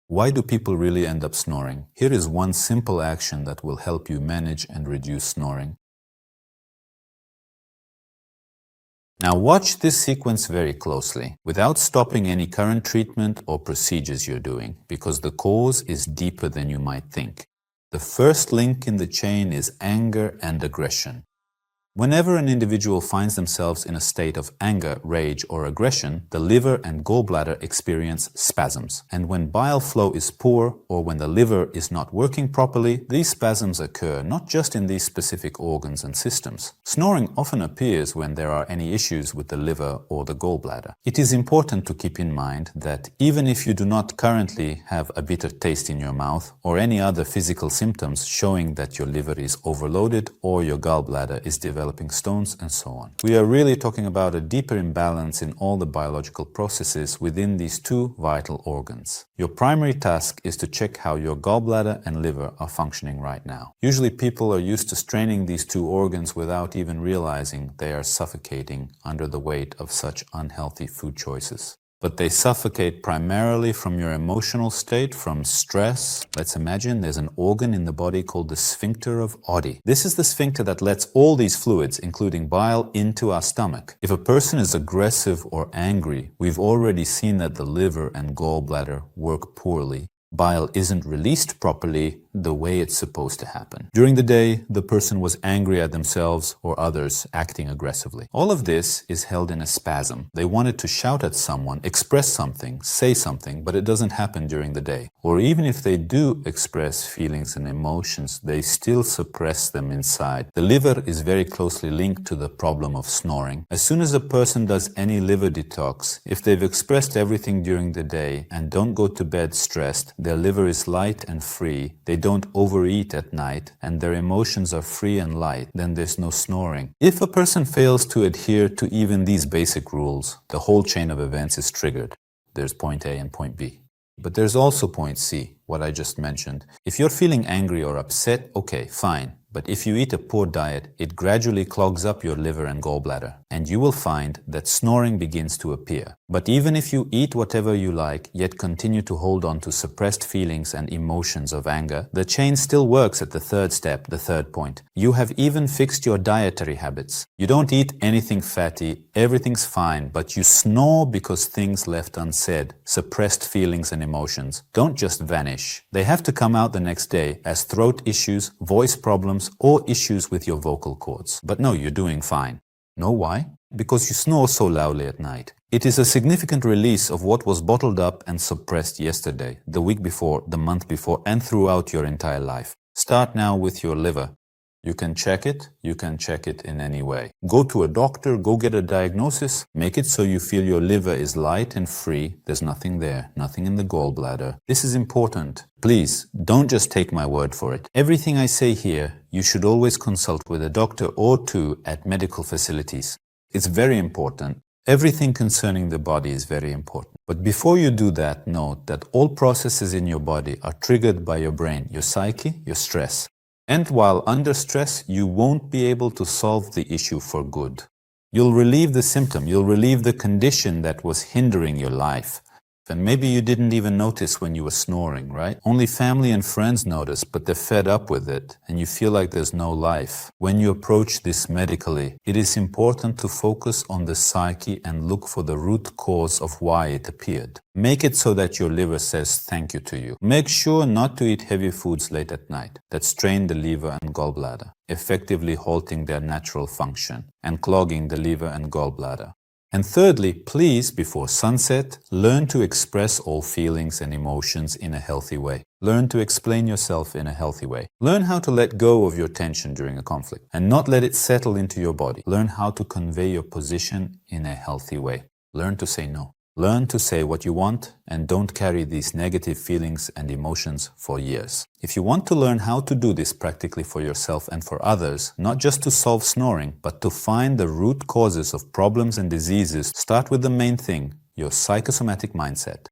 Why do people really end up snoring? Here is one simple action that will help you manage and reduce snoring. Now watch this sequence very closely, without stopping any current treatment or procedures you're doing, because the cause is deeper than you might think. The first link in the chain is anger and aggression. Whenever an individual finds themselves in a state of anger, rage, or aggression, the liver and gallbladder experience spasms. And when bile flow is poor, or when the liver is not working properly, these spasms occur not just in these specific organs and systems. Snoring often appears when there are any issues with the liver or the gallbladder. It is important to keep in mind that even if you do not currently have a bitter taste in your mouth or any other physical symptoms showing that your liver is overloaded or your gallbladder is developing stones and so on. We are really talking about a deeper imbalance in all the biological processes within these two vital organs. Your primary task is to check how your gallbladder and liver are functioning right now. Usually people are used to straining these two organs without even realizing they are suffocating under the weight of such unhealthy food choices. But they suffocate primarily from your emotional state, from stress. Let's imagine there's an organ in the body called the sphincter of Oddi. This is the sphincter that lets all these fluids, including bile, into our stomach. If a person is aggressive or angry, we've already seen that the liver and gallbladder work poorly. Bile isn't released properly the way it's supposed to happen. During the day, the person was angry at themselves or others, acting aggressively. All of this is held in a spasm. They wanted to shout at someone, express something, say something, but it doesn't happen during the day. Or even if they do express feelings and emotions, they still suppress them inside. The liver is very closely linked to the problem of snoring. As soon as a person does any liver detox, if they've expressed everything during the day and don't go to bed stressed, their liver is light and free, they don't overeat at night, and their emotions are free and light, then there's no snoring. If a person fails to adhere to even these basic rules, the whole chain of events is triggered. There's point A and point B. But there's also point C, what I just mentioned. If you're feeling angry or upset, okay, fine. But if you eat a poor diet, it gradually clogs up your liver and gallbladder, and you will find that snoring begins to appear. But even if you eat whatever you like, yet continue to hold on to suppressed feelings and emotions of anger, the chain still works at the third step, the third point. You have even fixed your dietary habits. You don't eat anything fatty, everything's fine, but you snore because things left unsaid, suppressed feelings and emotions, don't just vanish. They have to come out the next day as throat issues, voice problems, or issues with your vocal cords. But no, you're doing fine. Know why? Because you snore so loudly at night. It is a significant release of what was bottled up and suppressed yesterday, the week before, the month before, and throughout your entire life. Start now with your liver. You can check it in any way. Go to a doctor, go get a diagnosis, make it so you feel your liver is light and free. There's nothing there, nothing in the gallbladder. This is important. Please, don't just take my word for it. Everything I say here, you should always consult with a doctor or two at medical facilities. It's very important. Everything concerning the body is very important. But before you do that, note that all processes in your body are triggered by your brain, your psyche, your stress. And while under stress, you won't be able to solve the issue for good. You'll relieve the symptom, you'll relieve the condition that was hindering your life. And maybe you didn't even notice when you were snoring, right? Only family and friends notice, but they're fed up with it, and you feel like there's no life. When you approach this medically, it is important to focus on the psyche and look for the root cause of why it appeared. Make it so that your liver says thank you to you. Make sure not to eat heavy foods late at night that strain the liver and gallbladder, effectively halting their natural function and clogging the liver and gallbladder. And thirdly, please, before sunset, learn to express all feelings and emotions in a healthy way. Learn to explain yourself in a healthy way. Learn how to let go of your tension during a conflict and not let it settle into your body. Learn how to convey your position in a healthy way. Learn to say no. Learn to say what you want and don't carry these negative feelings and emotions for years. If you want to learn how to do this practically for yourself and for others, not just to solve snoring, but to find the root causes of problems and diseases, start with the main thing, your psychosomatic mindset.